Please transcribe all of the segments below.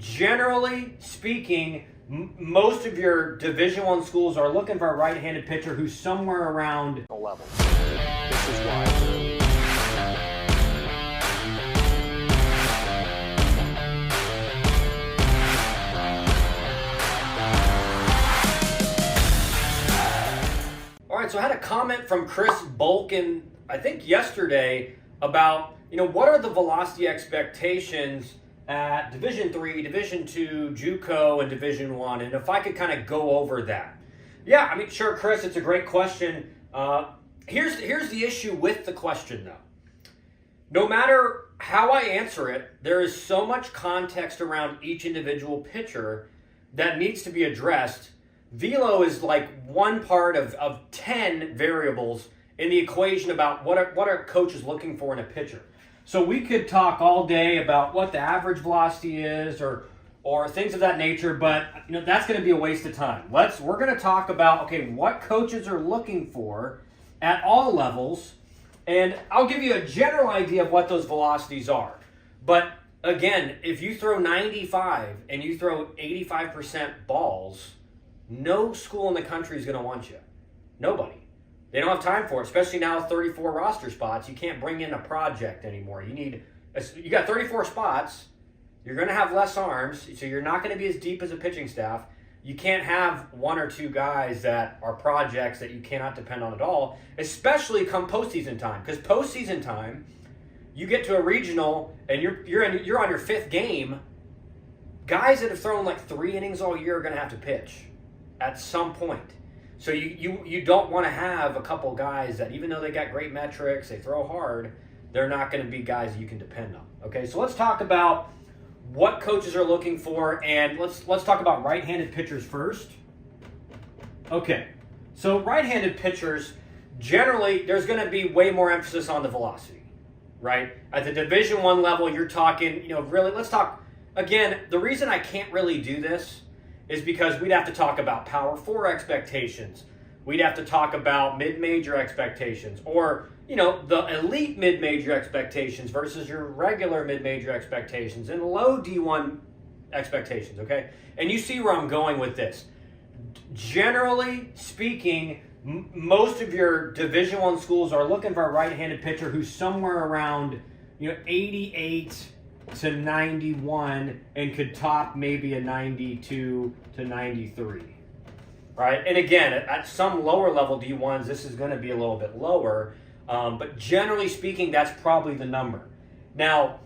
generally speaking, most of your Division I schools are looking for a right-handed pitcher who's somewhere around the level. This is why. All right, so I had a comment from Chris Bolkin, I think yesterday, about, what are the velocity expectations at Division III, Division II, JuCo, and Division I, and if I could kind of go over that. Yeah, I mean, sure, Chris, it's a great question. Here's the issue with the question, though. No matter how I answer it, there is so much context around each individual pitcher that needs to be addressed. Velo is like one part of 10 variables in the equation about what a coach is looking for in a pitcher. So we could talk all day about what the average velocity is or things of that nature, but that's going to be a waste of time. We're going to talk about what coaches are looking for at all levels, and I'll give you a general idea of what those velocities are. But again, if you throw 95 and you throw 85% balls, no school in the country is going to want you. Nobody. They don't have time for it, especially now with 34 roster spots. You can't bring in a project anymore. You got 34 spots. You're going to have less arms, so you're not going to be as deep as a pitching staff. You can't have one or two guys that are projects that you cannot depend on at all, especially come postseason time. Because postseason time, you get to a regional and you're on your fifth game. Guys that have thrown like 3 innings all year are going to have to pitch at some point. So you don't want to have a couple guys that, even though they got great metrics, they throw hard, they're not going to be guys that you can depend on. Okay, so let's talk about what coaches are looking for, and let's talk about right-handed pitchers first. Okay, so right-handed pitchers, generally, there's going to be way more emphasis on the velocity, right? At the Division I level, you're talking, really, let's talk, again, the reason I can't really do this is because we'd have to talk about Power 4 expectations. We'd have to talk about mid-major expectations, or, the elite mid-major expectations versus your regular mid-major expectations and low D1 expectations, okay? And you see where I'm going with this. Generally speaking, most of your Division I schools are looking for a right-handed pitcher who's somewhere around, 88 to 91 and could top maybe a 92 to 93, right? And again, at some lower level D1s, this is going to be a little bit lower, but generally speaking, that's probably the number. Now,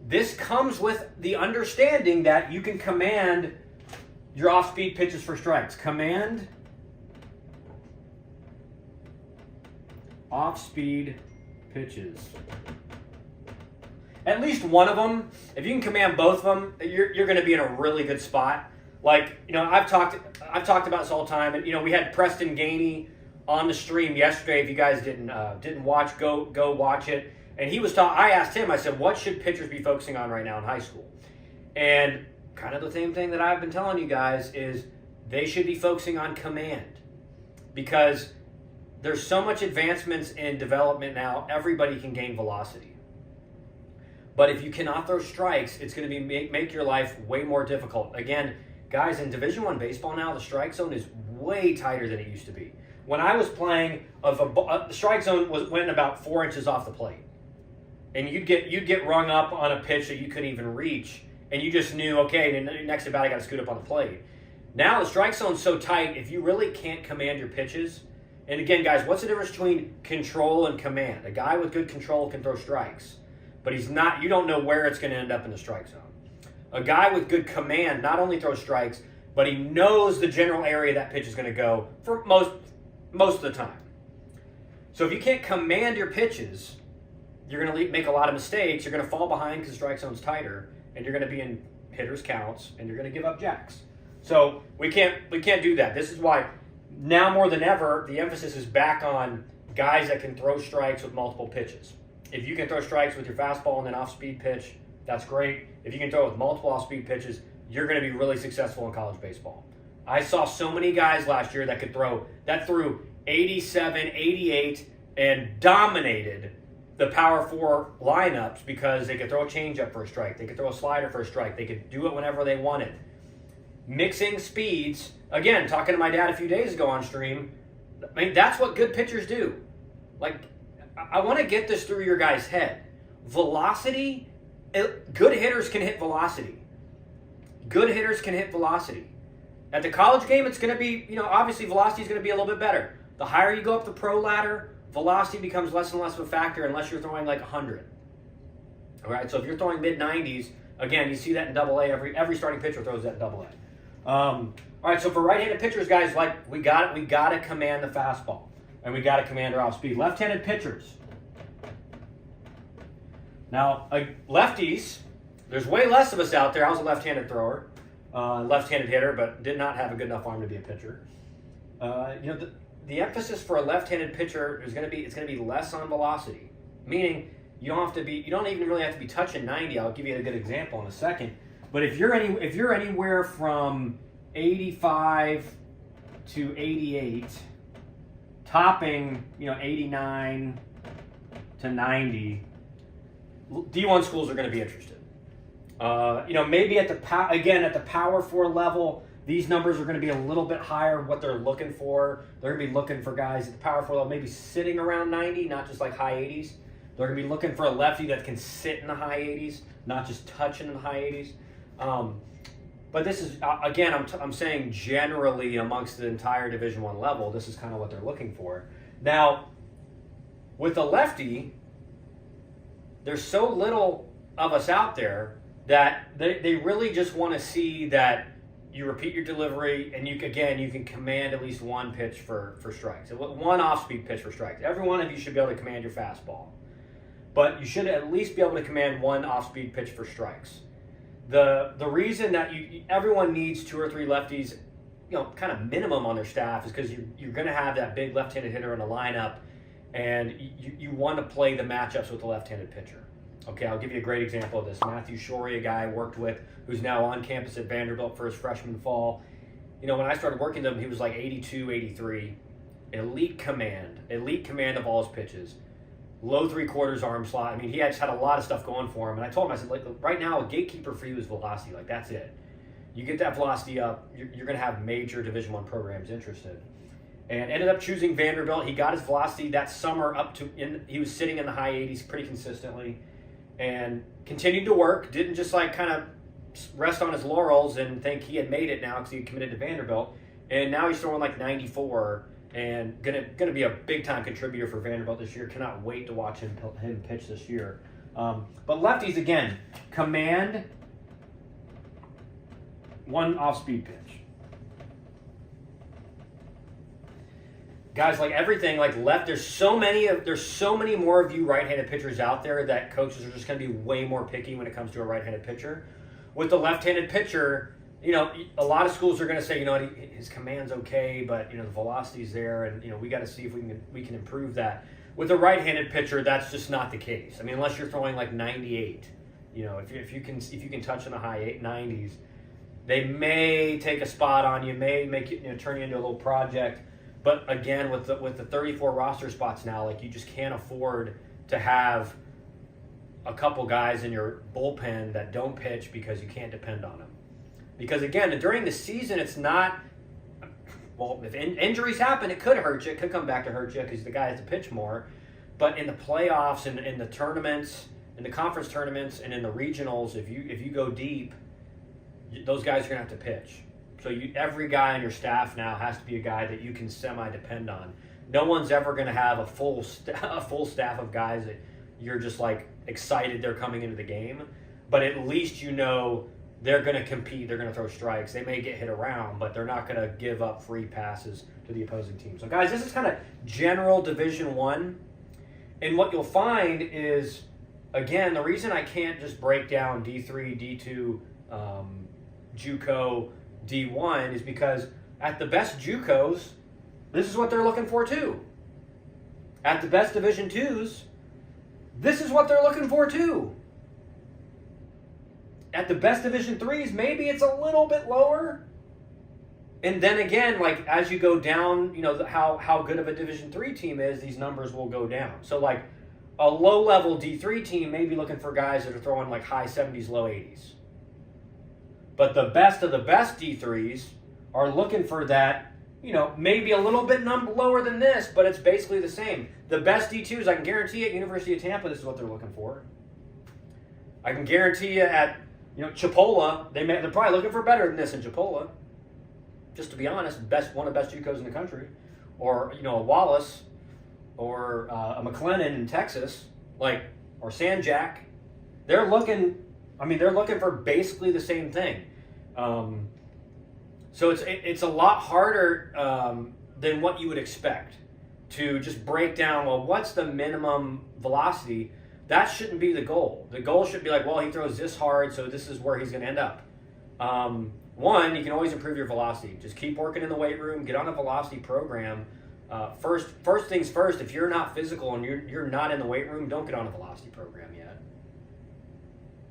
this comes with the understanding that you can command your off-speed pitches for strikes. Command off-speed pitches. At least one of them, if you can command both of them, you're going to be in a really good spot. Like, I've talked about this all the time, and we had Preston Gainey on the stream yesterday. If you guys didn't watch, go watch it. And he was I asked him, I said, what should pitchers be focusing on right now in high school? And kind of the same thing that I've been telling you guys is they should be focusing on command, because there's so much advancements in development now. Everybody can gain velocity. But if you cannot throw strikes, it's going to make your life way more difficult. Again, guys, in Division I baseball now, the strike zone is way tighter than it used to be. When I was playing, the strike zone went about 4 inches off the plate, and you'd get rung up on a pitch that you couldn't even reach, and you just knew, okay, next at bat I got to scoot up on the plate. Now the strike zone's so tight, if you really can't command your pitches, and again, guys, what's the difference between control and command? A guy with good control can throw strikes, but you don't know where it's going to end up in the strike zone. A guy with good command not only throws strikes, but he knows the general area that pitch is going to go for most of the time. So if you can't command your pitches, you're going to make a lot of mistakes. You're going to fall behind because the strike zone's tighter, and you're going to be in hitters' counts, and you're going to give up jacks. So we can't do that. This is why now more than ever, the emphasis is back on guys that can throw strikes with multiple pitches. If you can throw strikes with your fastball and then off-speed pitch, that's great. If you can throw with multiple off-speed pitches, you're going to be really successful in college baseball. I saw so many guys last year that threw 87, 88, and dominated the power four lineups because they could throw a changeup for a strike, they could throw a slider for a strike, they could do it whenever they wanted. Mixing speeds, again, talking to my dad a few days ago on stream, I mean, that's what good pitchers do. Like, I want to get this through your guys' head. Velocity, good hitters can hit velocity. Good hitters can hit velocity. At the college game, it's going to be, obviously velocity is going to be a little bit better. The higher you go up the pro ladder, velocity becomes less and less of a factor unless you're throwing like 100. All right, so if you're throwing mid-90s, again, you see that in Double A. Every starting pitcher throws that in Double A. All right, so for right-handed pitchers, guys, like we got to command the fastball, and we got to command our off speed. Left-handed pitchers. Now, lefties, there's way less of us out there. I was a left-handed thrower, left-handed hitter, but did not have a good enough arm to be a pitcher. The emphasis for a left-handed pitcher is going to be less on velocity, meaning you don't even really have to be touching 90. I'll give you a good example in a second. But if you're anywhere from 85 to 88, topping 89 to 90, D1 schools are going to be interested. Maybe at the power four level, these numbers are going to be a little bit higher what they're looking for. They're going to be looking for guys at the power four level, maybe sitting around 90, not just like high 80s. They're going to be looking for a lefty that can sit in the high 80s, not just touching in the high 80s. But this is, again, I'm saying generally amongst the entire Division I level, this is kind of what they're looking for. Now, with a lefty, there's so little of us out there that they really just want to see that you repeat your delivery, and you can command at least one pitch for strikes. One off-speed pitch for strikes. Every one of you should be able to command your fastball. But you should at least be able to command one off-speed pitch for strikes. The reason that everyone needs two or three lefties, kind of minimum on their staff is because you're going to have that big left-handed hitter in a lineup, and you want to play the matchups with the left-handed pitcher. Okay, I'll give you a great example of this. Matthew Shorey, a guy I worked with, who's now on campus at Vanderbilt for his freshman fall. When I started working with him, he was like 82, 83. Elite command of all his pitches. Low three-quarters arm slot. I mean, he just had a lot of stuff going for him. And I told him, I said, right now, a gatekeeper for you is velocity. Like, that's it. You get that velocity up, you're going to have major Division I programs interested. And ended up choosing Vanderbilt. He got his velocity that summer he was sitting in the high 80s pretty consistently. And continued to work, didn't just kind of rest on his laurels and think he had made it now because he had committed to Vanderbilt. And now he's throwing like 94 and gonna be a big-time contributor for Vanderbilt this year. Cannot wait to watch him pitch this year. But lefties, again, command one off-speed pitch. Guys, like everything, like left, there's so many more of you right-handed pitchers out there that coaches are just going to be way more picky when it comes to a right-handed pitcher. With the left-handed pitcher, a lot of schools are going to say, his command's okay, but the velocity's there, and we got to see if we can improve that. With a right-handed pitcher, that's just not the case. I mean, unless you're throwing like 98, if you can touch in the high 90s, they may take a spot on you, may make it turn you into a little project. But again, with the 34 roster spots now, like you just can't afford to have a couple guys in your bullpen that don't pitch because you can't depend on them. Because again, during the season, it's not. Well, if injuries happen, it could hurt you. It could come back to hurt you because the guy has to pitch more. But in the playoffs and in the tournaments, in the conference tournaments, and in the regionals, if you go deep, those guys are gonna have to pitch. So every guy on your staff now has to be a guy that you can semi-depend on. No one's ever going to have a full staff of guys that you're just like excited they're coming into the game. But at least they're going to compete. They're going to throw strikes. They may get hit around, but they're not going to give up free passes to the opposing team. So guys, this is kind of general Division I. And what you'll find is, again, the reason I can't just break down D3, D2, JuCo, D1 is because at the best JuCos, this is what they're looking for too. At the best Division IIs, this is what they're looking for too. At the best Division IIIs, maybe it's a little bit lower. And then again, like as you go down, how good of a Division III team is, these numbers will go down. So like a low-level D3 team may be looking for guys that are throwing like high 70s, low 80s. But the best of the best D3s are looking for that, maybe a little bit lower than this, but it's basically the same. The best D2s, I can guarantee at University of Tampa, this is what they're looking for. I can guarantee you at, Chipola, they're probably looking for better than this in Chipola. Just to be honest, one of the best JuCos in the country. Or, a Wallace, or a McLennan in Texas, or Sanjak. They're looking for basically the same thing. So it's a lot harder than what you would expect to just break down, well, what's the minimum velocity? That shouldn't be the goal. The goal should be like, well, he throws this hard, so this is where he's going to end up. One, you can always improve your velocity. Just keep working in the weight room, get on a velocity program. First things first, if you're not physical and you're not in the weight room, don't get on a velocity program yet.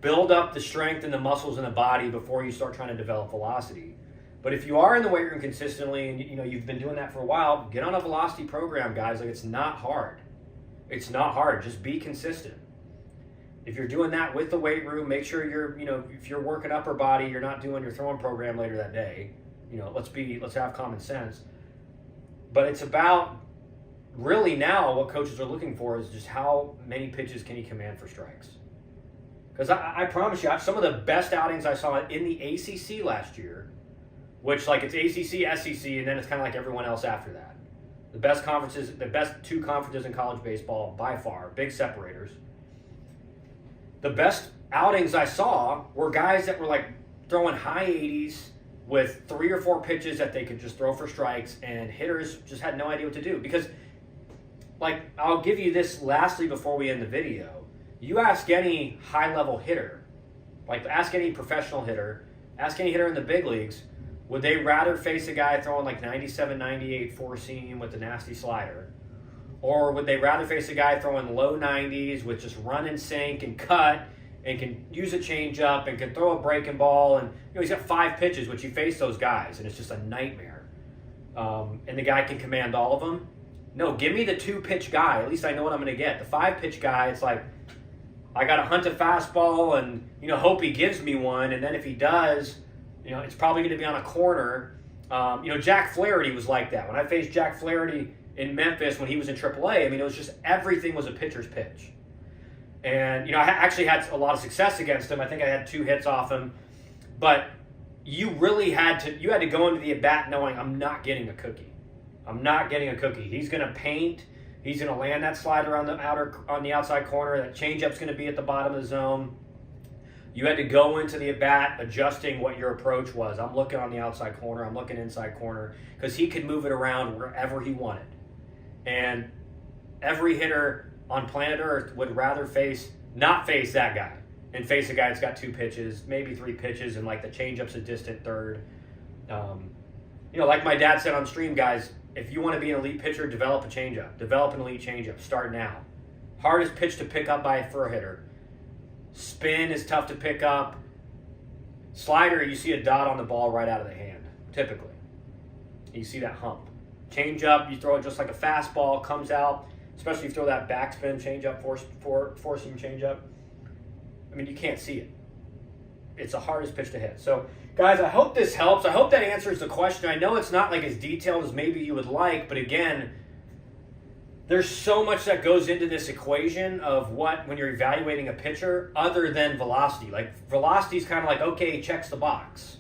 Build up the strength and the muscles in the body before you start trying to develop velocity. But if you are in the weight room consistently and you've been doing that for a while, get on a velocity program, guys. It's not hard. It's not hard. Just be consistent. If you're doing that with the weight room, make sure if you're working upper body, you're not doing your throwing program later that day. Let's have common sense. But it's about really now what coaches are looking for is just how many pitches can he command for strikes. Because I promise you, some of the best outings I saw in the ACC last year, which it's ACC, SEC, and then it's kind of like everyone else after that. The best two conferences in college baseball by far, big separators. The best outings I saw were guys that were throwing high 80s with 3 or 4 pitches that they could just throw for strikes, and hitters just had no idea what to do. Because, I'll give you this lastly before we end the video. You ask any high-level hitter, ask any professional hitter, ask any hitter in the big leagues, would they rather face a guy throwing 97, 98 four-seam with a nasty slider? Or would they rather face a guy throwing low 90s with just run and sink and cut and can use a changeup and can throw a breaking ball, and he's got 5 pitches, which you face those guys, and it's just a nightmare. And the guy can command all of them. No, give me the 2-pitch guy. At least I know what I'm going to get. The 5-pitch guy, it's I got to hunt a fastball and hope he gives me one, and then if he does, it's probably going to be on a corner. Jack Flaherty was like that. When I faced Jack Flaherty in Memphis when he was in AAA, it was just everything was a pitcher's pitch. And, I actually had a lot of success against him. I think I had 2 hits off him. But you really had to go into the at-bat knowing I'm not getting a cookie. I'm not getting a cookie. He's going to paint. He's going to land that slider on the outside corner. That changeup's going to be at the bottom of the zone. You had to go into the at-bat adjusting what your approach was. I'm looking on the outside corner. I'm looking inside corner. Because he could move it around wherever he wanted. And every hitter on planet Earth would rather not face that guy and face a guy that's got 2 pitches, maybe 3 pitches, and the changeup's a distant third. Like my dad said on stream, guys, if you want to be an elite pitcher, develop a changeup. Develop an elite changeup. Start now. Hardest pitch to pick up for a hitter. Spin is tough to pick up. Slider, you see a dot on the ball right out of the hand, typically. You see that hump. Changeup, you throw it just like a fastball, comes out, especially if you throw that backspin changeup, four-seam changeup. You can't see it. It's the hardest pitch to hit. So, guys, I hope this helps. I hope that answers the question. I know it's not as detailed as maybe you would like, but again, there's so much that goes into this equation of when you're evaluating a pitcher other than velocity. Velocity is kind of okay, checks the box.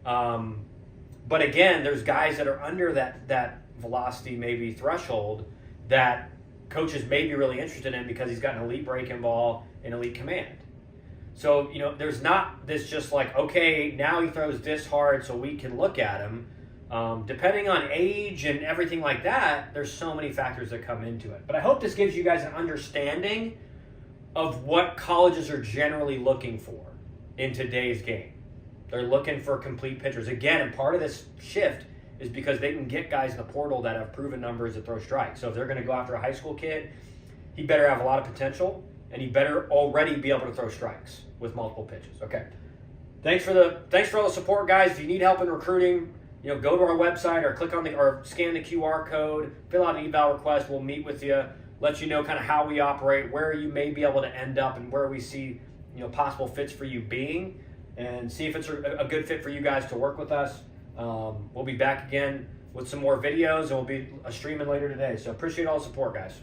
But again, there's guys that are under that velocity maybe threshold that coaches may be really interested in because he's got an elite breaking ball and elite command. So, there's not this just okay, now he throws this hard so we can look at him. Depending on age and everything like that, there's so many factors that come into it. But I hope this gives you guys an understanding of what colleges are generally looking for in today's game. They're looking for complete pitchers. Again, and part of this shift is because they can get guys in the portal that have proven numbers that throw strikes. So if they're going to go after a high school kid, he better have a lot of potential, and he better already be able to throw strikes with multiple pitches. Okay. Thanks for all the support, guys. If you need help in recruiting, go to our website or scan the QR code, fill out an eval request. We'll meet with you. let you know kind of how we operate, where you may be able to end up, and where we see possible fits for you being, and see if it's a good fit for you guys to work with us. We'll be back again with some more videos, and we'll be streaming later today. So appreciate all the support, guys.